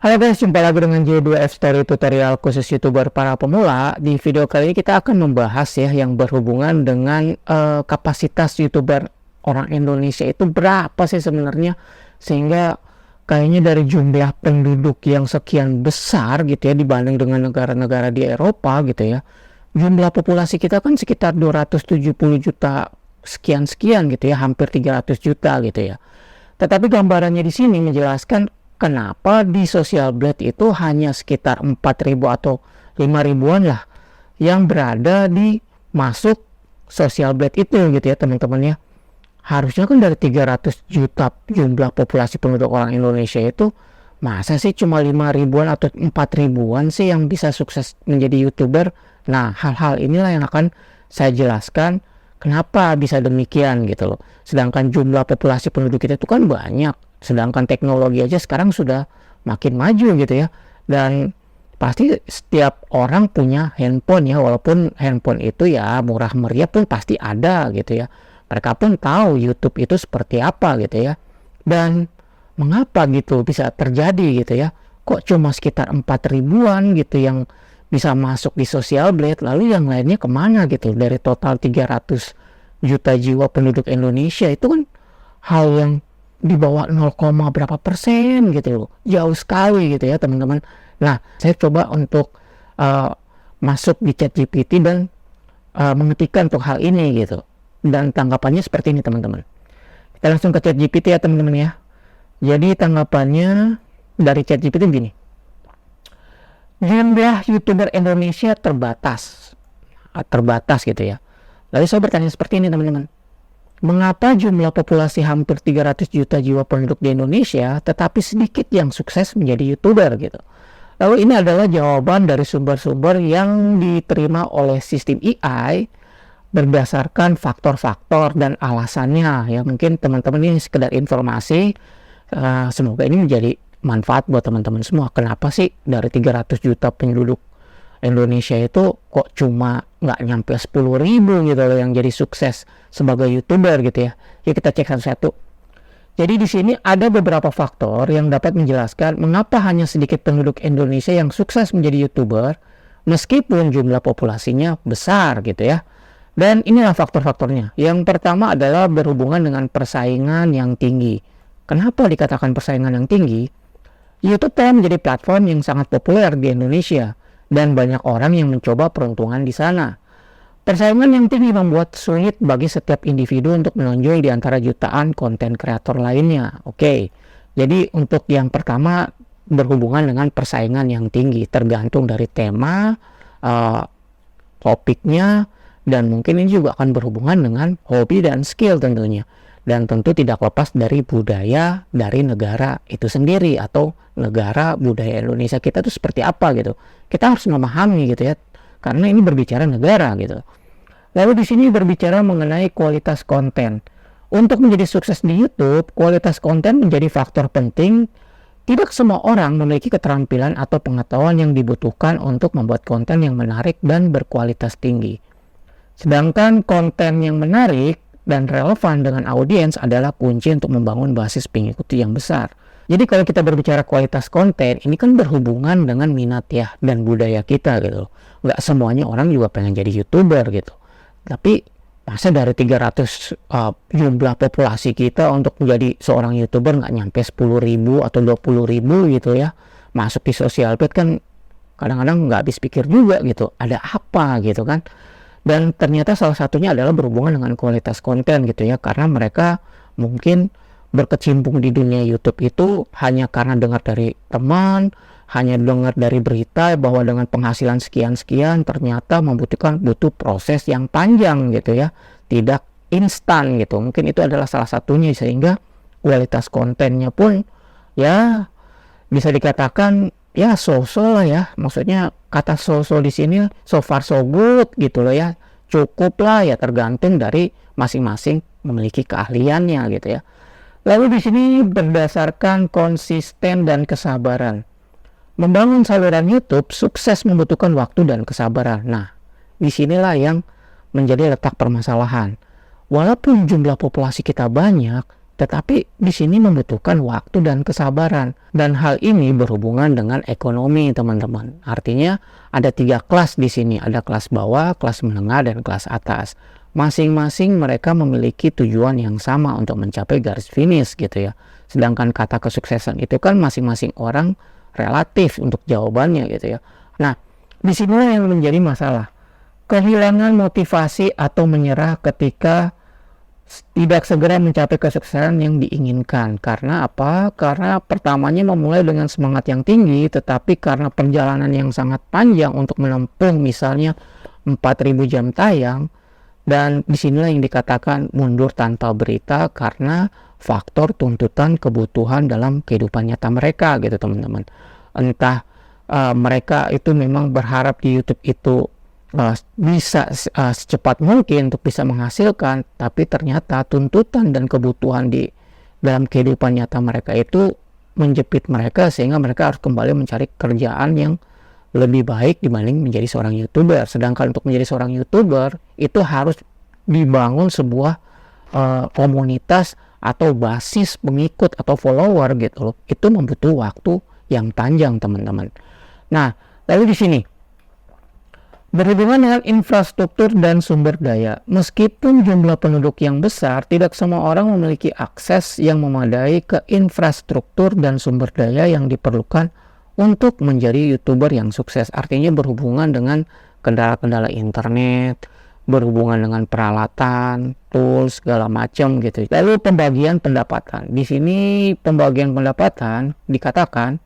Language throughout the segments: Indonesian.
Halo guys, jumpa lagi dengan J2F Story Tutorial khusus YouTuber para pemula. Di video kali ini kita akan membahas ya yang berhubungan dengan kapasitas YouTuber orang Indonesia itu berapa sih sebenarnya, sehingga kayaknya dari jumlah penduduk yang sekian besar gitu ya dibanding dengan negara-negara di Eropa gitu ya. Jumlah populasi kita kan sekitar 270 juta sekian-sekian gitu ya, hampir 300 juta gitu ya. Tetapi gambarannya di sini menjelaskan kenapa di Social Blade itu hanya sekitar 4.000 atau 5.000-an lah yang berada di masuk Social Blade itu gitu ya teman-teman ya. Harusnya kan dari 300 juta jumlah populasi penduduk orang Indonesia itu, masa sih cuma 5.000-an atau 4.000-an sih yang bisa sukses menjadi YouTuber. Nah, hal-hal inilah yang akan saya jelaskan kenapa bisa demikian gitu loh. Sedangkan jumlah populasi penduduk kita itu kan banyak. Sedangkan teknologi aja sekarang sudah makin maju gitu ya. Dan pasti setiap orang punya handphone ya. Walaupun handphone itu ya murah meriah pun pasti ada gitu ya. Mereka pun tahu YouTube itu seperti apa gitu ya. Dan mengapa gitu bisa terjadi gitu ya. Kok cuma sekitar 4.000-an gitu yang bisa masuk di Social Blade, lalu yang lainnya kemana gitu dari total 300 juta jiwa penduduk Indonesia. Itu kan hal yang di bawah 0, berapa persen gitu loh, jauh sekali gitu ya teman-teman. Nah, saya coba untuk masuk di ChatGPT dan mengetikkan untuk hal ini gitu, dan tanggapannya seperti ini teman-teman. Kita langsung ke ChatGPT ya teman-teman ya. Jadi tanggapannya dari ChatGPT gini: jumlah YouTuber Indonesia terbatas gitu ya. Lalu saya bertanya seperti ini teman-teman, mengapa jumlah populasi hampir 300 juta jiwa penduduk di Indonesia tetapi sedikit yang sukses menjadi YouTuber gitu. Lalu ini adalah jawaban dari sumber-sumber yang diterima oleh sistem AI berdasarkan faktor-faktor dan alasannya ya. Mungkin teman-teman ini sekedar informasi, semoga ini menjadi manfaat buat teman-teman semua. Kenapa sih dari 300 juta penduduk Indonesia itu kok cuma nggak nyampe 10.000 gitu loh yang jadi sukses sebagai YouTuber gitu ya. Yuk kita cek satu-satu. Jadi di sini ada beberapa faktor yang dapat menjelaskan mengapa hanya sedikit penduduk Indonesia yang sukses menjadi YouTuber meskipun jumlah populasinya besar gitu ya. Dan inilah faktor-faktornya. Yang pertama adalah berhubungan dengan persaingan yang tinggi. Kenapa dikatakan persaingan yang tinggi? YouTube telah menjadi platform yang sangat populer di Indonesia dan banyak orang yang mencoba peruntungan di sana. Persaingan yang tinggi membuat sulit bagi setiap individu untuk menonjol di antara jutaan konten kreator lainnya. Oke, jadi untuk yang pertama berhubungan dengan persaingan yang tinggi, tergantung dari tema, topiknya, dan mungkin ini juga akan berhubungan dengan hobi dan skill tentunya. Dan tentu tidak lepas dari budaya dari negara itu sendiri, atau negara budaya Indonesia kita itu seperti apa gitu. Kita harus memahami gitu ya, karena ini berbicara negara gitu. Lalu di sini berbicara mengenai kualitas konten. Untuk menjadi sukses di YouTube, kualitas konten menjadi faktor penting. Tidak semua orang memiliki keterampilan atau pengetahuan yang dibutuhkan untuk membuat konten yang menarik dan berkualitas tinggi. Sedangkan konten yang menarik dan relevan dengan audiens adalah kunci untuk membangun basis pengikut yang besar. Jadi kalau kita berbicara kualitas konten, ini kan berhubungan dengan minat ya dan budaya kita gitu. Nggak semuanya orang juga pengen jadi YouTuber gitu. Tapi masa dari 300 jumlah populasi kita untuk menjadi seorang YouTuber nggak nyampe 10.000 atau 20.000 gitu ya. Masuk di Social Blade kan kadang-kadang nggak habis pikir juga gitu. Ada apa gitu kan. Dan ternyata salah satunya adalah berhubungan dengan kualitas konten gitu ya, karena mereka mungkin berkecimpung di dunia YouTube itu hanya karena dengar dari teman, hanya dengar dari berita bahwa dengan penghasilan sekian-sekian ternyata butuh proses yang panjang gitu ya, tidak instan gitu. Mungkin itu adalah salah satunya, sehingga kualitas kontennya pun ya bisa dikatakan ya so-so lah ya. Maksudnya kata so-so di sini so far so good gitu loh ya. Cukup lah ya, tergantung dari masing-masing memiliki keahliannya gitu ya. Lalu di sini berdasarkan konsisten dan kesabaran. Membangun saluran YouTube sukses membutuhkan waktu dan kesabaran. Nah, disinilah yang menjadi letak permasalahan. Walaupun jumlah populasi kita banyak, Tetapi di sini membutuhkan waktu dan kesabaran. Dan hal ini berhubungan dengan ekonomi, teman-teman. Artinya ada 3 kelas di sini. Ada kelas bawah, kelas menengah, dan kelas atas. Masing-masing mereka memiliki tujuan yang sama untuk mencapai garis finish gitu ya. Sedangkan kata kesuksesan itu kan masing-masing orang relatif untuk jawabannya gitu ya. Nah, di sini yang menjadi masalah. Kehilangan motivasi atau menyerah ketika tidak segera mencapai kesuksesan yang diinginkan. Karena apa? Karena pertamanya memulai dengan semangat yang tinggi, tetapi karena perjalanan yang sangat panjang untuk menempuh misalnya 4.000 jam tayang, dan disinilah yang dikatakan mundur tanpa berita karena faktor tuntutan kebutuhan dalam kehidupan nyata mereka gitu teman-teman. Entah mereka itu memang berharap di YouTube itu bisa secepat mungkin untuk bisa menghasilkan, tapi ternyata tuntutan dan kebutuhan di dalam kehidupan nyata mereka itu menjepit mereka sehingga mereka harus kembali mencari kerjaan yang lebih baik dibanding menjadi seorang YouTuber. Sedangkan untuk menjadi seorang YouTuber itu harus dibangun sebuah komunitas atau basis pengikut atau follower gitu loh. Itu membutuhkan waktu yang panjang teman-teman. Nah, lalu di sini berhubungan dengan infrastruktur dan sumber daya. Meskipun jumlah penduduk yang besar, tidak semua orang memiliki akses yang memadai ke infrastruktur dan sumber daya yang diperlukan untuk menjadi YouTuber yang sukses. Artinya berhubungan dengan kendala-kendala internet, berhubungan dengan peralatan, tools, segala macam gitu. Lalu pembagian pendapatan. Di sini pembagian pendapatan dikatakan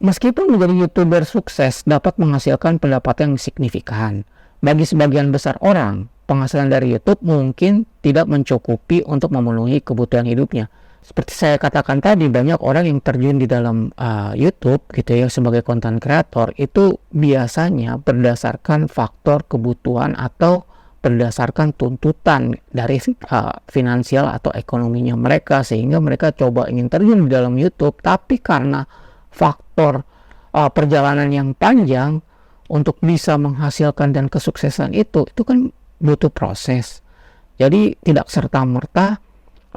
meskipun menjadi YouTuber sukses dapat menghasilkan pendapatan yang signifikan, bagi sebagian besar orang, penghasilan dari YouTube mungkin tidak mencukupi untuk memenuhi kebutuhan hidupnya. Seperti saya katakan tadi, banyak orang yang terjun di dalam YouTube gitu ya sebagai content creator itu biasanya berdasarkan faktor kebutuhan atau berdasarkan tuntutan dari finansial atau ekonominya mereka, sehingga mereka coba ingin terjun di dalam YouTube, tapi karena faktor perjalanan yang panjang untuk bisa menghasilkan dan kesuksesan itu kan butuh proses. Jadi tidak serta-merta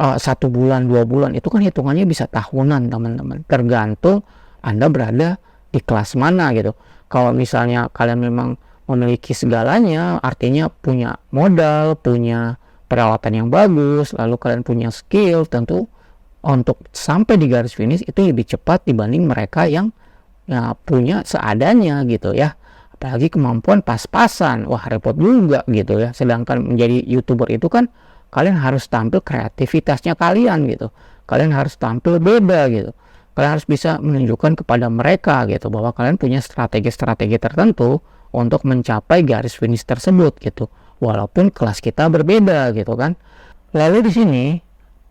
1 bulan 2 bulan, itu kan hitungannya bisa tahunan teman-teman, tergantung Anda berada di kelas mana gitu. Kalau misalnya kalian memang memiliki segalanya, artinya punya modal, punya peralatan yang bagus, lalu kalian punya skill, tentu untuk sampai di garis finish itu lebih cepat dibanding mereka yang punya seadanya gitu ya. Apalagi kemampuan pas-pasan, wah repot juga gitu ya. Sedangkan menjadi YouTuber itu kan kalian harus tampil kreativitasnya kalian gitu. Kalian harus tampil beda gitu. Kalian harus bisa menunjukkan kepada mereka gitu bahwa kalian punya strategi-strategi tertentu untuk mencapai garis finish tersebut gitu. Walaupun kelas kita berbeda gitu kan. Lalu di sini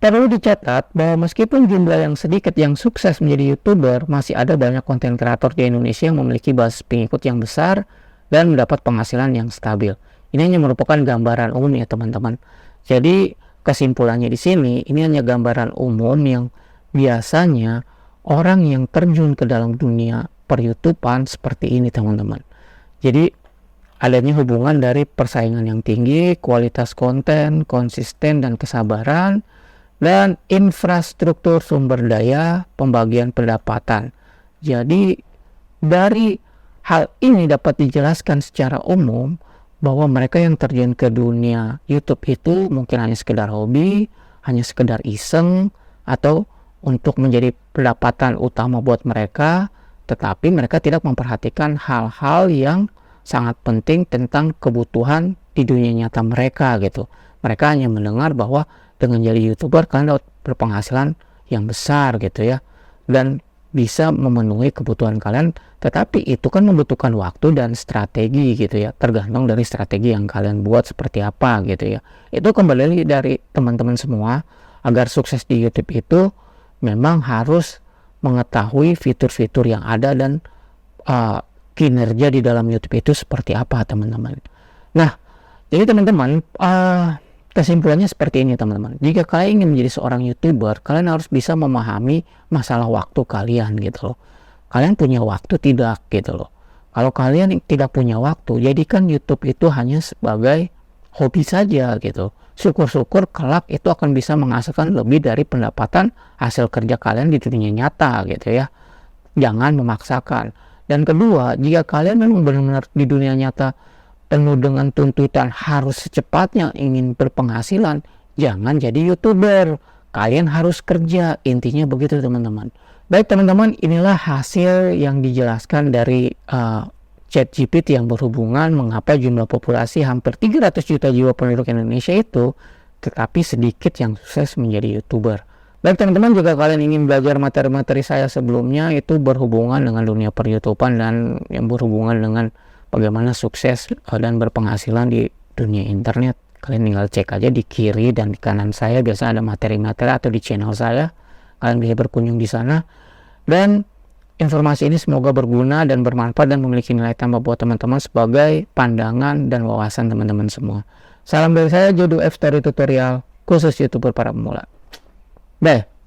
perlu dicatat bahwa meskipun jumlah yang sedikit yang sukses menjadi YouTuber, masih ada banyak konten kreator di Indonesia yang memiliki basis pengikut yang besar dan mendapat penghasilan yang stabil. Ini hanya merupakan gambaran umum ya teman-teman. Jadi kesimpulannya di sini, ini hanya gambaran umum yang biasanya orang yang terjun ke dalam dunia per-YouTubean seperti ini teman-teman. Jadi adanya hubungan dari persaingan yang tinggi, kualitas konten, konsisten dan kesabaran, dan infrastruktur sumber daya, pembagian pendapatan. Jadi dari hal ini dapat dijelaskan secara umum bahwa mereka yang terjun ke dunia YouTube itu mungkin hanya sekedar hobi, hanya sekedar iseng, atau untuk menjadi pendapatan utama buat mereka, tetapi mereka tidak memperhatikan hal-hal yang sangat penting tentang kebutuhan di dunia nyata mereka gitu. Mereka hanya mendengar bahwa dengan jadi YouTuber kalian dapat berpenghasilan yang besar gitu ya, dan bisa memenuhi kebutuhan kalian, tetapi itu kan membutuhkan waktu dan strategi gitu ya, tergantung dari strategi yang kalian buat seperti apa gitu ya. Itu kembali dari teman-teman semua. Agar sukses di YouTube itu memang harus mengetahui fitur-fitur yang ada dan kinerja di dalam YouTube itu seperti apa teman-teman. Nah, jadi teman-teman, kesimpulannya seperti ini teman-teman. Jika kalian ingin menjadi seorang YouTuber, kalian harus bisa memahami masalah waktu kalian gitu loh. Kalian punya waktu tidak gitu loh. Kalau kalian tidak punya waktu, jadikan YouTube itu hanya sebagai hobi saja gitu. syukur-syukur kelak itu akan bisa menghasilkan lebih dari pendapatan hasil kerja kalian di dunia nyata gitu ya. Jangan memaksakan. Dan kedua, jika kalian memang benar-benar di dunia nyata penuh dengan tuntutan harus secepatnya ingin berpenghasilan, jangan jadi YouTuber. Kalian harus kerja. Intinya begitu teman-teman. Baik teman-teman, inilah hasil yang dijelaskan dari ChatGPT yang berhubungan mengapa jumlah populasi hampir 300 juta jiwa penduduk Indonesia itu tetapi sedikit yang sukses menjadi YouTuber. Baik teman-teman, jika kalian ingin belajar materi-materi saya sebelumnya itu berhubungan dengan dunia per-YouTubean dan yang berhubungan dengan bagaimana sukses dan berpenghasilan di dunia internet, kalian tinggal cek aja di kiri dan di kanan saya, biasa ada materi-materi, atau di channel saya. Kalian bisa berkunjung di sana, dan informasi ini semoga berguna dan bermanfaat dan memiliki nilai tambah buat teman-teman sebagai pandangan dan wawasan teman-teman semua. Salam dari saya, Jodo F Story Tutorial, khusus YouTuber para pemula. Bye.